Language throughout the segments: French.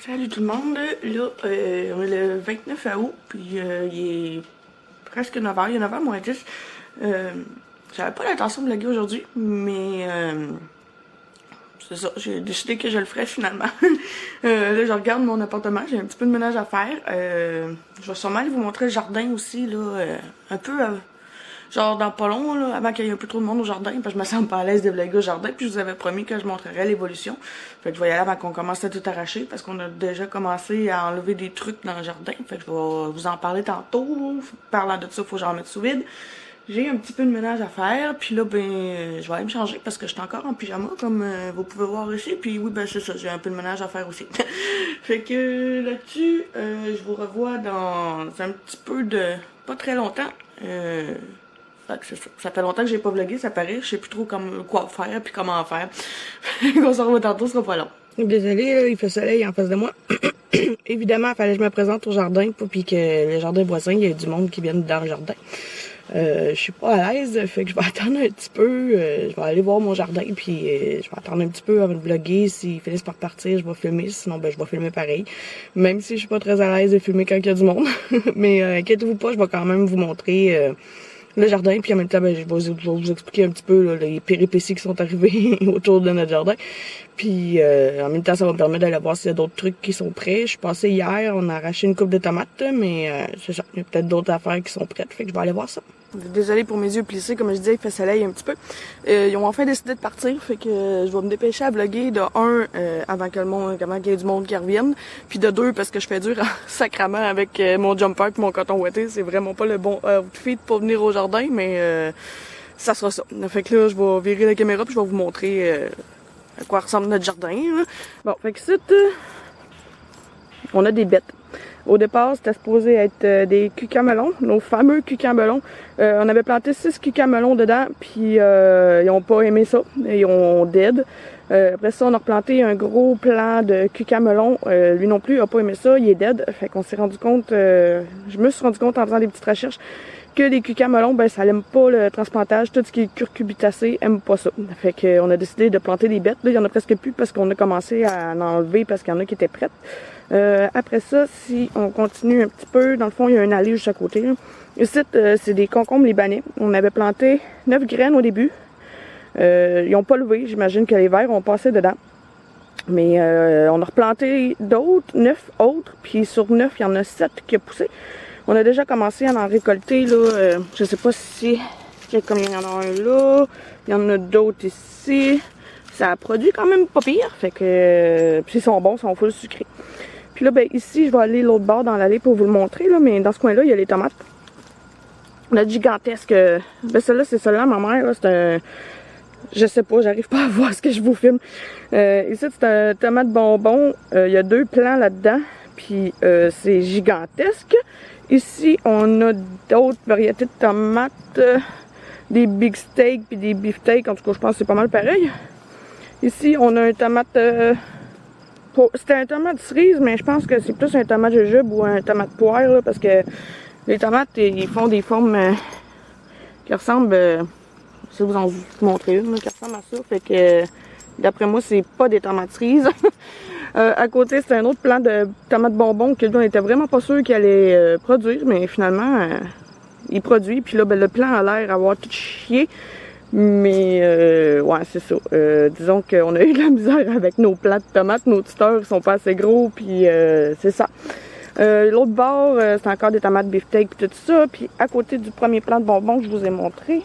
Salut tout le monde, là on est le 29 août, puis il est presque 9h, il est 9h moins 10. J'avais pas l'intention de vlogger aujourd'hui, mais c'est ça, j'ai décidé que je le ferais finalement. Là je regarde mon appartement, j'ai un petit peu de ménage à faire. Je vais sûrement aller vous montrer le jardin aussi, là, un peu... genre dans pas long, là, avant qu'il y ait un peu trop de monde au jardin, parce que je me sens pas à l'aise de vlogger au jardin, puis je vous avais promis que je montrerais l'évolution. Fait que je vais y aller avant qu'on commence à tout arracher, parce qu'on a déjà commencé à enlever des trucs dans le jardin. Fait que je vais vous en parler tantôt. Parlant de ça, faut que j'en mette sous vide. J'ai un petit peu de ménage à faire, puis là, je vais aller me changer, parce que je suis encore en pyjama, comme vous pouvez voir ici. Puis oui, ben c'est ça, j'ai un peu de ménage à faire aussi. Fait que là-dessus, je vous revois dans un petit peu de... pas très longtemps. Ça fait longtemps que j'ai pas vlogué, ça paraît. Je sais plus trop quoi faire puis comment faire. On se revoit tantôt, ce sera pas long. Désolée, là, il fait soleil en face de moi. Évidemment, il fallait que je me présente au jardin pour puis que le jardin voisin, il y a du monde qui vient dans le jardin. Je suis pas à l'aise, fait que je vais attendre un petit peu. Je vais aller voir mon jardin puis je vais attendre un petit peu avant de vlogger. S'ils finissent par partir, je vais filmer. Sinon, ben je vais filmer pareil. Même si je suis pas très à l'aise de filmer quand il y a du monde. Mais inquiétez-vous pas, je vais quand même vous montrer... le jardin, puis en même temps, ben, je vais vous expliquer un petit peu là, les péripéties qui sont arrivées autour de notre jardin. Puis en même temps, ça va me permettre d'aller voir s'il y a d'autres trucs qui sont prêts. Je suis passée hier, on a arraché une coupe de tomates, mais c'est ça, il y a peut-être d'autres affaires qui sont prêtes, fait que je vais aller voir ça. Désolée pour mes yeux plissés, comme je disais, il fait soleil un petit peu. Ils ont enfin décidé de partir, fait que je vais me dépêcher à vlogger de avant qu'il y ait du monde qui revienne, puis de 2 parce que je fais dur sacrament avec mon jumper et mon coton ouaté. C'est vraiment pas le bon outfit pour venir au jardin, mais ça sera ça. Fait que là, je vais virer la caméra puis je vais vous montrer à quoi ressemble notre jardin. Là. Bon, fait que c'est... on a des bêtes. Au départ, c'était supposé être des cucamelons, nos fameux cucamelons. On avait planté 6 cucamelons dedans, puis ils ont pas aimé ça. Ils ont dead. Après ça, on a replanté un gros plant de cucamelons. Lui non plus, il a pas aimé ça, il est dead. Fait qu'on s'est rendu compte, je me suis rendu compte en faisant des petites recherches, que les cucamelons, ben ça aime pas le transplantage. Tout ce qui est curcubitacé aime pas ça. Fait qu'on a décidé de planter des bêtes. Là, il y en a presque plus parce qu'on a commencé à en enlever parce qu'il y en a qui étaient prêtes. Après ça, si on continue un petit peu, dans le fond, il y a un allée juste à côté. Là. Ici, c'est des concombres libanais. On avait planté 9 graines au début. Ils n'ont pas levé. J'imagine que les vers ont passé dedans. Mais on a replanté d'autres, 9 autres. Puis sur 9, il y en a 7 qui ont poussé. On a déjà commencé à en récolter. Là, je sais pas si... Comme il y en a un là. Il y en a d'autres ici. Ça produit quand même pas pire. Fait que... puis ils sont bons, ils sont full sucrés. Puis là, ben ici, je vais aller l'autre bord dans l'allée pour vous le montrer, là, mais dans ce coin-là, il y a les tomates. Notre gigantesque... ben celle-là, c'est celle-là, ma mère, là, c'est un... Je sais pas, j'arrive pas à voir ce que je vous filme. Ici, c'est un tomate bonbon. Il y a 2 plants là-dedans, puis c'est gigantesque. Ici, on a d'autres variétés de tomates, des big steaks puis des beefsteaks. En tout cas, je pense que c'est pas mal pareil. Ici, on a un tomate... c'était un tomate cerise, mais je pense que c'est plus un tomate jujube ou un tomate poire, là, parce que les tomates, ils font des formes qui ressemblent, si vous en montrer une, là, qui ressemble à ça. Fait que, d'après moi, c'est pas des tomates cerises. À côté, c'est un autre plant de tomates bonbons que on était vraiment pas sûr qu'il allait produire, mais finalement, il produit. Puis là, ben, le plant a l'air d'avoir tout chié. Mais ouais, c'est ça. Disons qu'on a eu de la misère avec nos plants de tomates. Nos tuteurs sont pas assez gros, puis c'est ça. L'autre bord, c'est encore des tomates beefsteak puis tout ça. Puis à côté du premier plant de bonbons que je vous ai montré,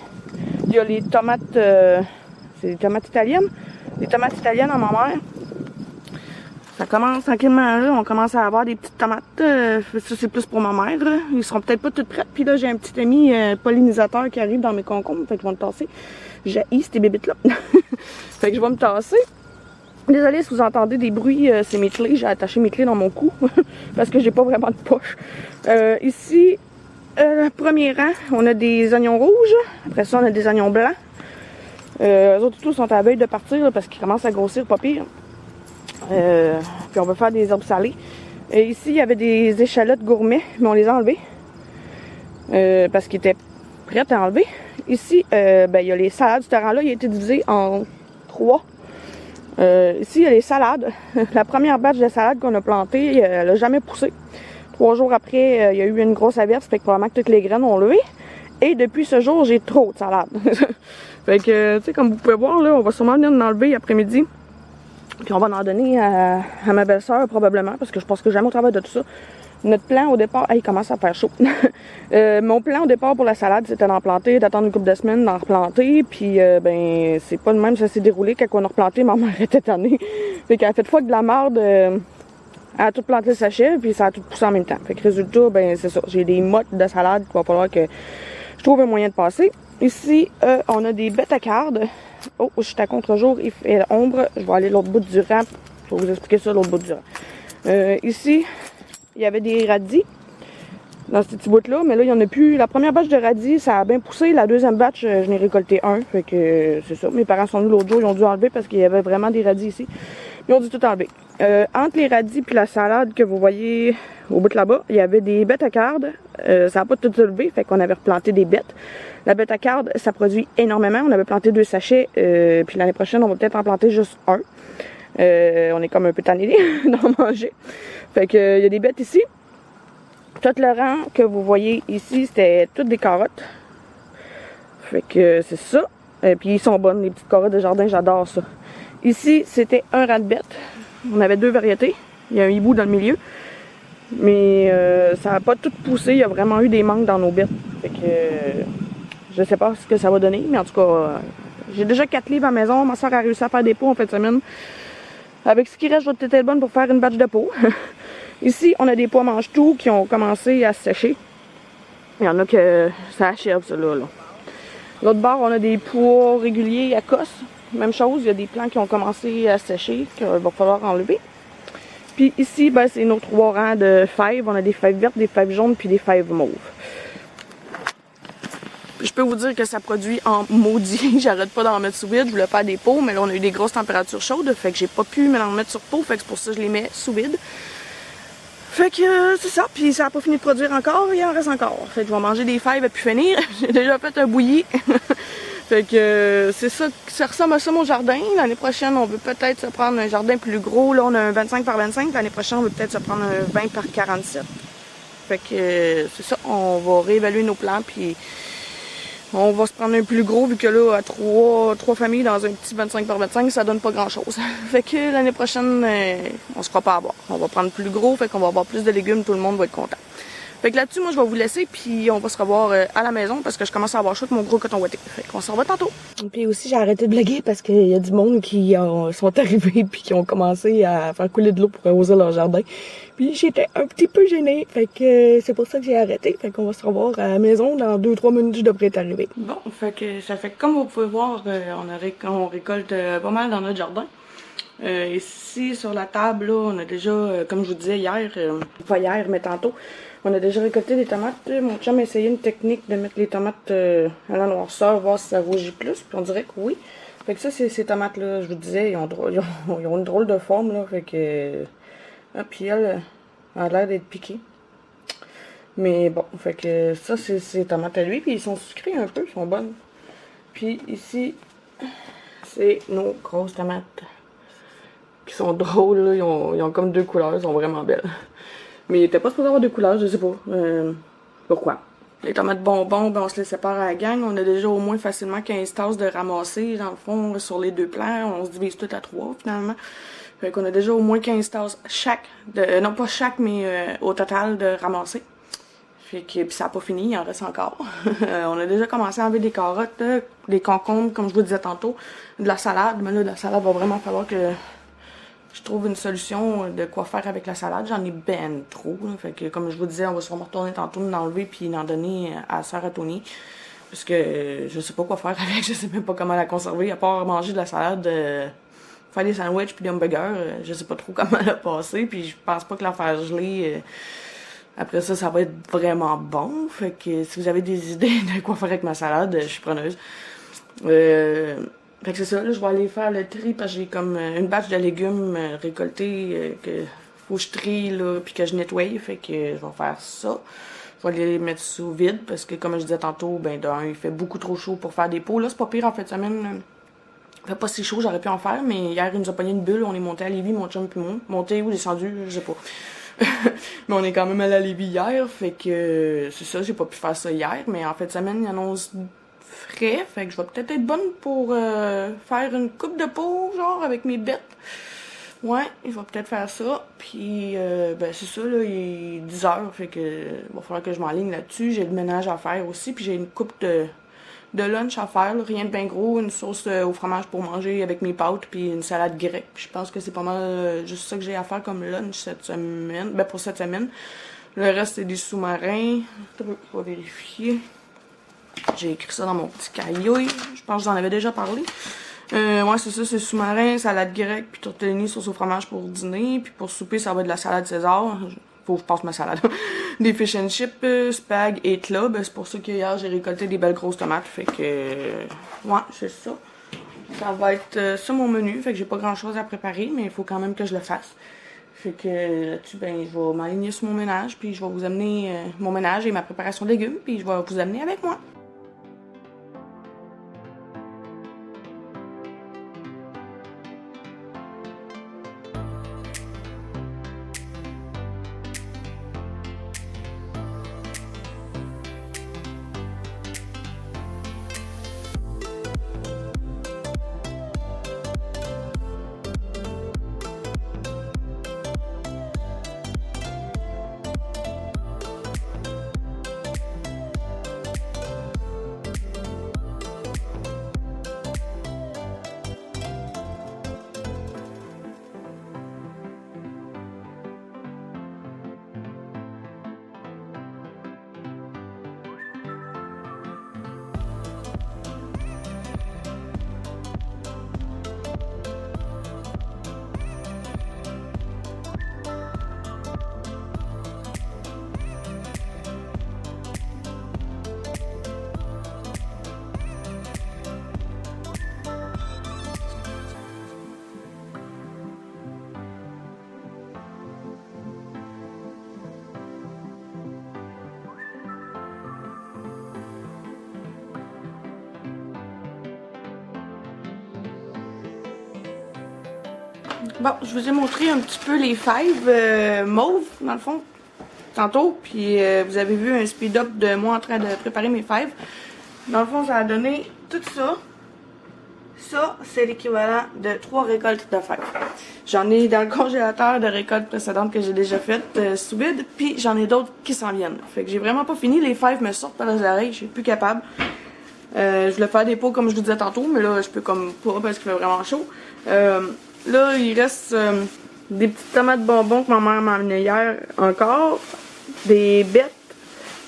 il y a les tomates... c'est des tomates italiennes. Les tomates italiennes à ma mère. Ça commence tranquillement là, on commence à avoir des petites tomates. Ça c'est plus pour ma mère. Là. Ils seront peut-être pas toutes prêtes. Puis là j'ai un petit ami pollinisateur qui arrive dans mes concombres. Fait qu'ils vont me tasser. J'haïs ces bébites là. Fait que je vais me tasser. Désolée si vous entendez des bruits, c'est mes clés. J'ai attaché mes clés dans mon cou. Parce que j'ai pas vraiment de poche. Ici, premier rang, on a des oignons rouges. Après ça on a des oignons blancs. Eux autres tous sont à la veille de partir là, parce qu'ils commencent à grossir pas pire. Puis on va faire des herbes salées. Ici, il y avait des échalotes gourmets, mais on les a enlevées. Parce qu'ils étaient prêts à enlever. Ici, ben, il y a les salades. Ce rang-là, il a été divisé en 3. Ici, il y a les salades. La première batch de salade qu'on a plantée, elle a jamais poussé. 3 jours après, il y a eu une grosse averse, fait que probablement que toutes les graines ont levé. Et depuis ce jour, j'ai trop de salade. Fait que, tu sais, comme vous pouvez voir, là, on va sûrement venir en enlever après-midi. Puis on va en donner à ma belle-sœur, probablement, parce que je pense que jamais au travail de tout ça. Notre plan au départ, il commence à faire chaud. Mon plan au départ pour la salade, c'était d'en planter, d'attendre une couple de semaines, d'en replanter. Puis, ben, c'est pas de même, ça s'est déroulé. Quand on a replanté, ma mère était tannée. Fait qu'elle a fait fois que de la marde. Elle a tout planté le sachet, puis ça a tout poussé en même temps. Fait que résultat, ben, c'est ça. J'ai des mottes de salade qu'il va falloir que je trouve un moyen de passer. Ici, on a des bêtes à cardes. Oh, je suis à contre-jour, il fait ombre. Je vais aller l'autre bout du rang. Je vais vous expliquer ça, l'autre bout du rang. Ici, il y avait des radis dans ce petit bout-là, mais là, il n'y en a plus. La première batch de radis, ça a bien poussé. La deuxième batch, je n'ai récolté un. Fait que c'est ça. Mes parents sont venus l'autre jour, ils ont dû enlever parce qu'il y avait vraiment des radis ici. Ils ont dû tout enlever. Entre les radis et la salade que vous voyez au bout de là-bas, il y avait des bêtes à cardes. Ça n'a pas tout levé, fait qu'on avait replanté des bêtes. La bête à cardes, ça produit énormément. On avait planté 2 sachets, puis l'année prochaine, on va peut-être en planter juste un. On est comme un peu tanné d'en manger. Fait que il y a des bêtes ici. Tout le rang que vous voyez ici, c'était toutes des carottes. Fait que c'est ça. Puis ils sont bonnes, les petites carottes de jardin, j'adore ça. Ici, c'était un rang de bêtes. On avait 2 variétés. Il y a un hibou dans le milieu. Mais ça n'a pas tout poussé. Il y a vraiment eu des manques dans nos bêtes. Fait que je sais pas ce que ça va donner. Mais en tout cas, j'ai déjà 4 livres à la maison. Ma soeur a réussi à faire des pots en fin de semaine. Avec ce qui reste, je vais peut-être être bonne pour faire une batch de pots. Ici, on a des pois mange-tout qui ont commencé à se sécher. Il y en a que ça achève, ça là. L'autre bord, on a des pois réguliers à cosse. Même chose, il y a des plants qui ont commencé à sécher, qu'il va falloir enlever. Puis ici, ben, c'est nos 3 rangs de fèves. On a des fèves vertes, des fèves jaunes, puis des fèves mauves. Je peux vous dire que ça produit en maudit. J'arrête pas d'en mettre sous vide. Je voulais faire des pots, mais là, on a eu des grosses températures chaudes. Fait que j'ai pas pu m'en mettre sur pot. Fait que c'est pour ça que je les mets sous vide. Fait que c'est ça. Puis ça a pas fini de produire encore. Il en reste encore. Fait que je vais manger des fèves et puis finir. J'ai déjà fait un bouilli. Fait que c'est ça. Ça ressemble à ça mon jardin. L'année prochaine, on veut peut-être se prendre un jardin plus gros. Là, on a un 25 par 25. L'année prochaine, on veut peut-être se prendre un 20 par 47. Fait que c'est ça. On va réévaluer nos plans. Puis on va se prendre un plus gros, vu que là, à 3 familles dans un petit 25 par 25, ça donne pas grand-chose. Fait que l'année prochaine, on se fera pas avoir. On va prendre plus gros, fait qu'on va avoir plus de légumes, tout le monde va être content. Fait que là-dessus, moi, je vais vous laisser, puis on va se revoir à la maison, parce que je commence à avoir chaud avec mon gros coton ouaté. Fait qu'on se revoit tantôt. Puis aussi, j'ai arrêté de blaguer, parce qu'il y a du monde qui sont arrivés, puis qui ont commencé à faire couler de l'eau pour arroser leur jardin. Puis j'étais un petit peu gênée, fait que c'est pour ça que j'ai arrêté. Fait qu'on va se revoir à la maison dans 2-3 minutes, je devrais être arrivée. Bon, fait que ça fait que comme vous pouvez voir, on récolte pas mal dans notre jardin. Ici, sur la table, là, on a déjà, comme je vous disais hier, pas hier, mais tantôt, on a déjà récolté des tomates. Mon chum a essayé une technique de mettre les tomates à la noirceur, voir si ça rougit plus, puis on dirait que oui. Fait que ça, c'est ces tomates-là, je vous disais, ils ont une drôle de forme, là, fait que... Ah, puis elle a l'air d'être piquée. Mais bon, fait que ça, c'est ces tomates à lui, puis ils sont sucrés un peu, ils sont bonnes. Puis ici, c'est nos grosses tomates. Qui sont drôles, là. Ils ont comme 2 couleurs, ils sont vraiment belles. Mais ils étaient pas supposés avoir 2 couleurs, je sais pas. Pourquoi? Les tomates bonbons, ben on se les sépare à la gang. On a déjà au moins facilement 15 tasses de ramasser, dans le fond, sur les 2 plants. On se divise tout à 3, finalement. Fait qu'on a déjà au moins 15 tasses chaque, non pas chaque, mais au total de ramasser. Fait que puis ça n'a pas fini, il en reste encore. On a déjà commencé à enlever des carottes, des concombres, comme je vous disais tantôt, de la salade. Mais là, de la salade, va vraiment falloir que je trouve une solution de quoi faire avec la salade. J'en ai ben trop. Là. Fait que comme je vous disais, on va sûrement retourner tantôt, l'enlever puis l'en donner à Sœur à Tony. Parce que je sais pas quoi faire avec, je sais même pas comment la conserver, à part manger de la salade, faire des sandwichs puis des hamburgers. Je sais pas trop comment la passer, puis je pense pas que la faire geler. Après ça, ça va être vraiment bon. Fait que si vous avez des idées de quoi faire avec ma salade, je suis preneuse. Fait que c'est ça, là, je vais aller faire le tri parce que j'ai comme une batch de légumes récoltés que faut que je trie, là, puis que je nettoie. Fait que je vais faire ça. Je vais les mettre sous vide parce que, comme je disais tantôt, ben d'un, il fait beaucoup trop chaud pour faire des pots. Là, c'est pas pire en fin de semaine. Il fait pas si chaud, j'aurais pu en faire, mais hier, il nous a pogné une bulle. On est monté à Lévis, mon chum puis moi. Monté ou descendu, je sais pas. Mais on est quand même allé à Lévis hier, fait que c'est ça, j'ai pas pu faire ça hier. Mais en fait, semaine, il annonce frais, fait que je vais peut-être être bonne pour faire une coupe de peau, genre, avec mes bêtes. Ouais, je vais peut-être faire ça. Puis, ben c'est ça, là, il est 10h, fait que va falloir que je m'enligne là-dessus. J'ai le ménage à faire aussi, puis j'ai une coupe de lunch à faire, là, rien de bien gros, une sauce au fromage pour manger avec mes pâtes, puis une salade grecque. Puis je pense que c'est pas mal juste ça que j'ai à faire comme lunch cette semaine, ben pour cette semaine. Le reste, c'est des sous-marins. Je vais vérifier. J'ai écrit ça dans mon petit cahier. Je pense que j'en avais déjà parlé. Ouais, c'est ça, c'est sous-marin, salade grecque, puis tortellini, sauce au fromage pour dîner. Puis pour souper, ça va être de la salade César. Faut que je passe ma salade. Des fish and chips, spag et club. C'est pour ça que hier, j'ai récolté des belles grosses tomates. Fait que, ouais, c'est ça. Ça va être ça mon menu. Fait que j'ai pas grand chose à préparer, mais il faut quand même que je le fasse. Fait que là-dessus, ben, je vais m'aligner sur mon ménage, puis je vais vous amener mon ménage et ma préparation de légumes, puis je vais vous amener avec moi. Bon, je vous ai montré un petit peu les fèves mauves, dans le fond, tantôt. Puis vous avez vu un speed-up de moi en train de préparer mes fèves. Dans le fond, ça a donné tout ça. Ça, c'est l'équivalent de 3 récoltes de fèves. J'en ai dans le congélateur de récoltes précédentes que j'ai déjà faites sous vide. Puis j'en ai d'autres qui s'en viennent. Fait que j'ai vraiment pas fini. Les fèves me sortent par les oreilles. Je suis plus capable. Je voulais faire des pots comme je vous disais tantôt. Mais là, je peux comme pas parce qu'il fait vraiment chaud. Là, il reste des petites tomates bonbons que ma mère m'a amené hier encore. Des bêtes,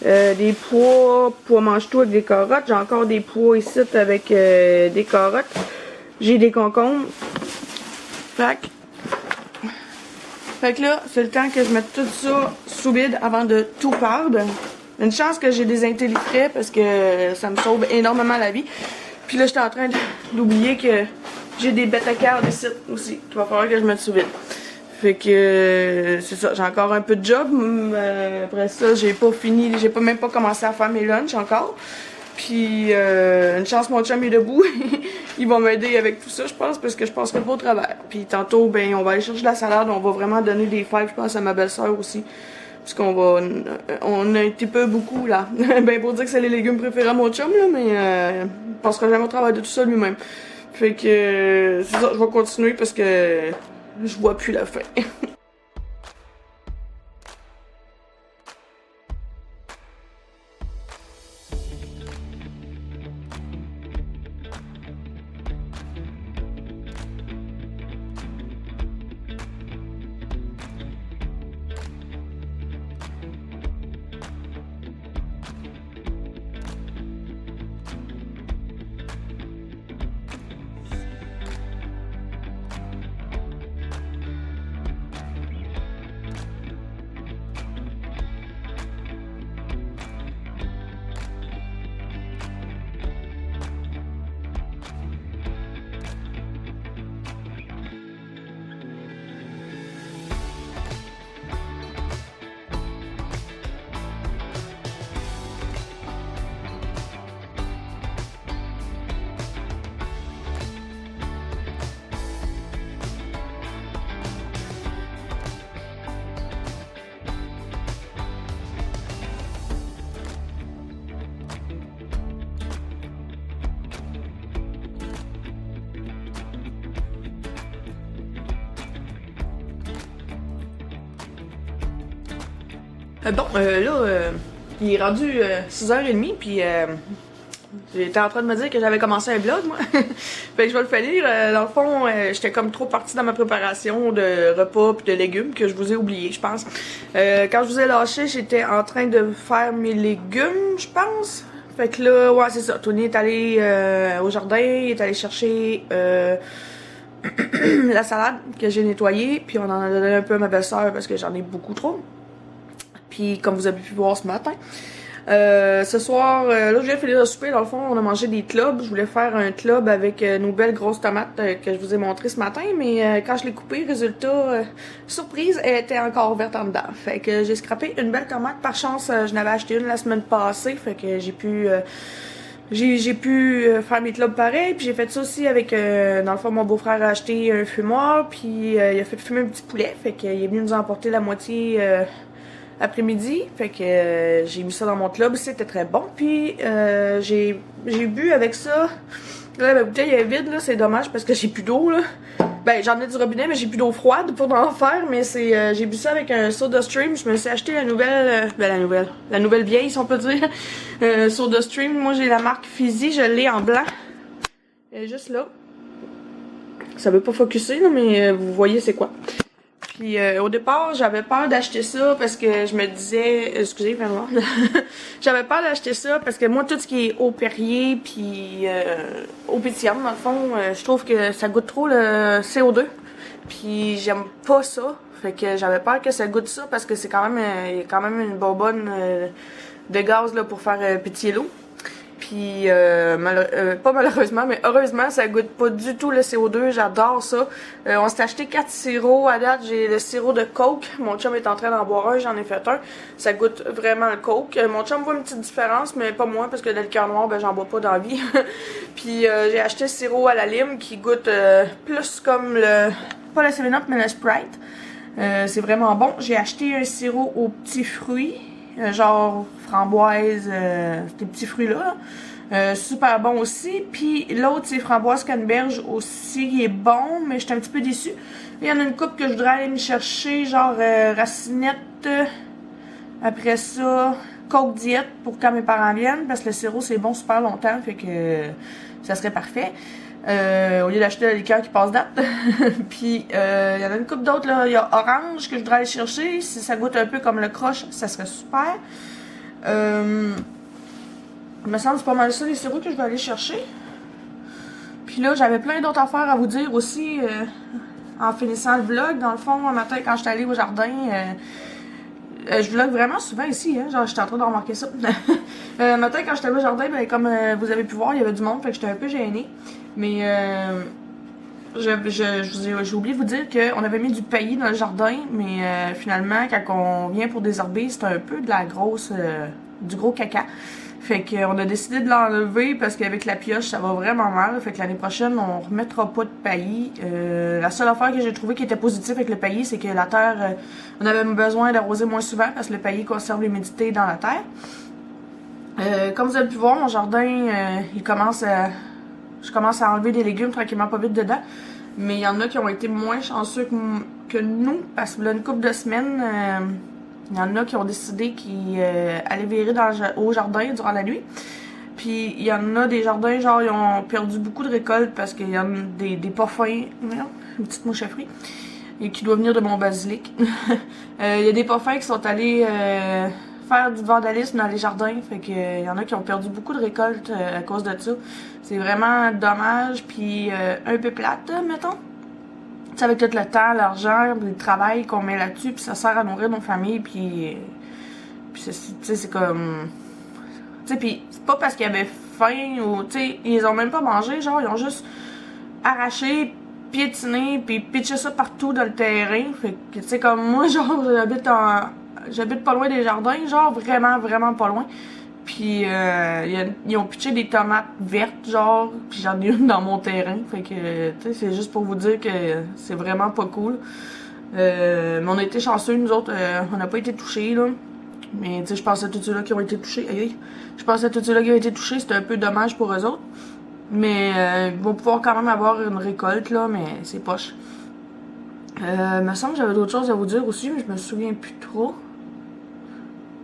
des pois mange-tout avec des carottes. J'ai encore des pois ici avec des carottes. J'ai des concombres. Fait que là, c'est le temps que je mette tout ça sous vide avant de tout perdre. Une chance que j'ai des intellifrais parce que ça me sauve énormément la vie. Puis là, j'étais en train d'oublier que j'ai des bêtes à cartes ici aussi, qu'il va falloir que je mette sous vide. Fait que c'est ça, j'ai encore un peu de job. Après ça, j'ai pas fini, j'ai pas même pas commencé à faire mes lunchs encore. Puis une chance, mon chum est debout. Il va m'aider avec tout ça, je pense, parce que je passerai pas au travers. Puis tantôt, ben on va aller chercher de la salade, on va vraiment donner des fèves, je pense, à ma belle-sœur aussi. Parce qu'on va, on a un petit peu beaucoup là. Ben pour dire que c'est les légumes préférés à mon chum là, mais il passera jamais au travail de tout ça lui-même. Fait que c'est ça, je vais continuer parce que je vois plus la fin. Il est rendu 6h30, puis j'étais en train de me dire que j'avais commencé un vlog, moi. Fait que je vais le finir. Dans le fond, j'étais comme trop partie dans ma préparation de repas pis de légumes que je vous ai oublié, je pense. Quand je vous ai lâché, j'étais en train de faire mes légumes, je pense. Fait que là, ouais, c'est ça. Tony est allé au jardin, il est allé chercher la salade que j'ai nettoyée, puis on en a donné un peu à ma belle-sœur parce que j'en ai beaucoup trop. Puis comme vous avez pu voir ce matin, ce soir, là je viens de finir le souper, dans le fond on a mangé des clubs. Je voulais faire un club avec nos belles grosses tomates que je vous ai montré ce matin, mais quand je l'ai coupé, résultat, surprise, elle était encore verte en dedans. Fait que j'ai scrappé une belle tomate. Par chance, je n'avais acheté une la semaine passée, fait que j'ai pu faire mes clubs pareil. Puis j'ai fait ça aussi avec, dans le fond, mon beau-frère a acheté un fumoir, puis il a fait fumer un petit poulet, fait qu'il est venu nous emporter la moitié après-midi, fait que j'ai mis ça dans mon club, c'était très bon. Puis j'ai bu avec ça. Là, ma bouteille est vide, là, c'est dommage parce que j'ai plus d'eau, là. Ben, j'en ai du robinet, mais j'ai plus d'eau froide pour en faire, mais c'est j'ai bu ça avec un Soda Stream. Je me suis acheté la nouvelle, la nouvelle vieille, si on peut dire, Soda Stream. Moi, j'ai la marque Fizzy, je l'ai en blanc. Elle est juste là. Ça veut pas focuser, là, mais vous voyez c'est quoi. Puis au départ, j'avais peur d'acheter ça parce que je me disais... Excusez, vraiment. J'avais peur d'acheter ça parce que moi, tout ce qui est eau Perrier puis eau pétillante, dans le fond, je trouve que ça goûte trop le CO2. Puis j'aime pas ça. Fait que j'avais peur que ça goûte ça parce que c'est quand même, y a quand même une bonbonne de gaz là, pour faire pétiller l'eau. Puis, pas malheureusement, mais heureusement, ça goûte pas du tout le CO2. J'adore ça. On s'est acheté 4 sirops. À date, j'ai le sirop de Coke. Mon chum est en train d'en boire un. J'en ai fait un. Ça goûte vraiment le Coke. Mon chum voit une petite différence, mais pas moi, parce que le liqueur noir, ben, j'en bois pas dans la vie. Puis, j'ai acheté le sirop à la lime qui goûte plus comme le... pas le 7-Up, mais le Sprite. C'est vraiment bon. J'ai acheté un sirop aux petits fruits. Genre framboise, ces petits fruits-là. Super bon aussi. Puis l'autre, c'est framboise canneberge aussi, il est bon, mais j'étais un petit peu déçue. Il y en a une coupe que je voudrais aller me chercher, genre racinette. Après ça, Coke Diet pour quand mes parents viennent, parce que le sirop, c'est bon super longtemps, fait que ça serait parfait. Au lieu d'acheter la liqueur qui passe date. Puis il y en a une couple d'autres là. Il y a orange que je voudrais aller chercher. Si ça goûte un peu comme le croche, ça serait super. Il me semble que c'est pas mal ça les sirops que je vais aller chercher. Puis là, j'avais plein d'autres affaires à vous dire aussi en finissant le vlog. Dans le fond, un matin quand j'étais allée au jardin, je vlog vraiment souvent ici, hein, genre j'étais en train de remarquer ça. Un matin quand j'étais allée au jardin, ben, comme vous avez pu voir, il y avait du monde, fait que j'étais un peu gênée. Mais j'ai oublié de vous dire qu'on avait mis du paillis dans le jardin, mais finalement, quand on vient pour désherber, c'est un peu de la grosse, du gros caca. Fait qu'on a décidé de l'enlever parce qu'avec la pioche, ça va vraiment mal. Fait que l'année prochaine, on remettra pas de paillis. La seule affaire que j'ai trouvé qui était positive avec le paillis, c'est que la terre, on avait besoin d'arroser moins souvent parce que le paillis conserve l'humidité dans la terre. Comme vous avez pu voir, mon jardin, je commence à enlever des légumes tranquillement pas vite dedans. Mais il y en a qui ont été moins chanceux que nous, parce que là, une couple de semaines, il y en a qui ont décidé qu'ils allaient virer au jardin durant la nuit. Puis il y en a des jardins, genre, ils ont perdu beaucoup de récoltes parce qu'il y en a des pas fins. Merde, une petite mouche à fruits. Et qui doit venir de mon basilic. Il y a des pas fins qui sont allés faire du vandalisme dans les jardins. Fait que il y en a qui ont perdu beaucoup de récoltes à cause de ça. C'est vraiment dommage, puis un peu plate, mettons. Tu sais, avec tout le temps, l'argent, le travail qu'on met là-dessus, puis ça sert à nourrir nos familles, puis tu sais, c'est comme... Tu sais, puis c'est pas parce qu'ils avaient faim, ou, tu sais, ils les ont même pas mangé, genre, ils ont juste arraché, piétiné, puis pitché ça partout dans le terrain. Fait que, tu sais, comme moi, genre, j'habite pas loin des jardins, genre, vraiment, vraiment pas loin. Puis ils ont pitché des tomates vertes, genre, puis j'en ai une dans mon terrain. Fait que, tu sais, c'est juste pour vous dire que c'est vraiment pas cool. Mais on a été chanceux, nous autres, on n'a pas été touchés, là. Mais, tu sais, je pense à tous ceux-là qui ont été touchés. Aïe, je pense à tous ceux-là qui ont été touchés, c'était un peu dommage pour eux autres. Mais ils vont pouvoir quand même avoir une récolte, là, mais c'est poche. Me semble que j'avais d'autres choses à vous dire aussi, mais je me souviens plus trop.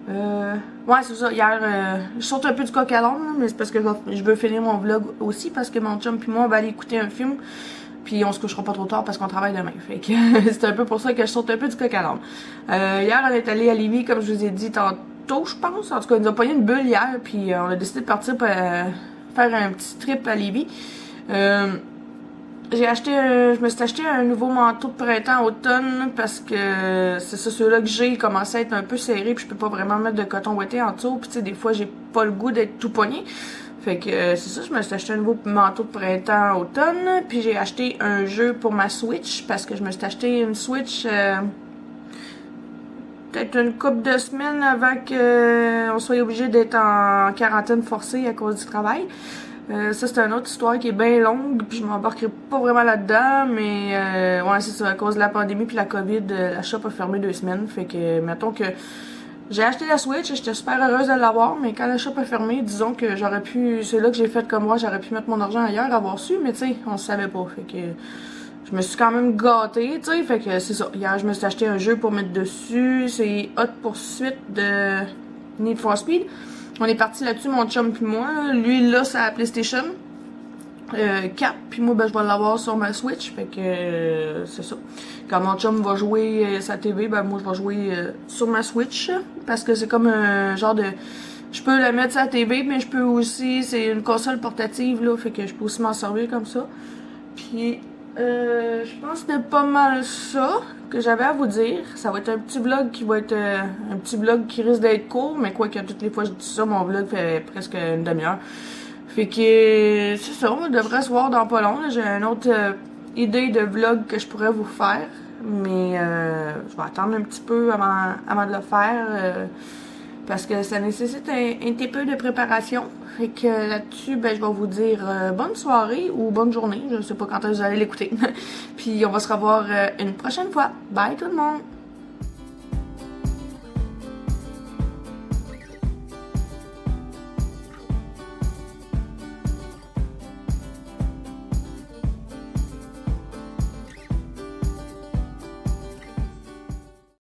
Ouais, c'est ça. Hier, je saute un peu du coq à l'âne, mais c'est parce que je veux finir mon vlog aussi, parce que mon chum puis moi, on va aller écouter un film, puis on se couchera pas trop tard parce qu'on travaille demain. Fait que c'est un peu pour ça que je saute un peu du coq à l'âne. Hier, on est allé à Lévis, comme je vous ai dit tantôt, je pense. En tout cas, il nous a pogné une bulle hier, puis on a décidé de partir pour faire un petit trip à Lévis. Je me suis acheté un nouveau manteau de printemps-automne parce que c'est ça, ceux-là que j'ai, ils commençaient à être un peu serrés puis je peux pas vraiment mettre de coton ouaté en dessous, puis tu sais, des fois j'ai pas le goût d'être tout pogné. Fait que c'est ça, je me suis acheté un nouveau manteau de printemps-automne, puis j'ai acheté un jeu pour ma Switch parce que je me suis acheté une Switch peut-être une couple de semaines avant qu'on soit obligé d'être en quarantaine forcée à cause du travail. Ça, c'est une autre histoire qui est bien longue, puis je m'embarquerai pas vraiment là-dedans, mais ouais, c'est ça, à cause de la pandémie puis la COVID, la shop a fermé 2 semaines, fait que, mettons que j'ai acheté la Switch, j'étais super heureuse de l'avoir, mais quand la shop a fermé, disons que j'aurais pu, c'est là que j'ai fait comme moi, j'aurais pu mettre mon argent ailleurs, avoir su, mais tu sais, on savait pas, fait que je me suis quand même gâtée, tu sais, fait que c'est ça. Hier, je me suis acheté un jeu pour mettre dessus, c'est Hot Pursuit de Need for Speed. On est parti là-dessus, mon chum puis moi. Lui, là, c'est la PlayStation 4, puis moi, ben, je vais l'avoir sur ma Switch, fait que c'est ça. Quand mon chum va jouer sa TV, ben, moi, je vais jouer sur ma Switch, parce que c'est comme un genre de... Je peux la mettre sur la TV, mais je peux aussi... C'est une console portative, là, fait que je peux aussi m'en servir comme ça. Puis... je pense que c'était pas mal ça que j'avais à vous dire. Ça va être un petit vlog qui va être un petit vlog qui risque d'être court, mais quoi que toutes les fois je dis ça, mon vlog fait presque une demi-heure. Fait que c'est ça, on devrait se voir dans pas long. J'ai une autre idée de vlog que je pourrais vous faire, mais je vais attendre un petit peu avant de le faire. Parce que ça nécessite un petit peu de préparation. Fait que là-dessus, ben, je vais vous dire bonne soirée ou bonne journée. Je sais pas quand vous allez l'écouter. Puis on va se revoir une prochaine fois. Bye tout le monde!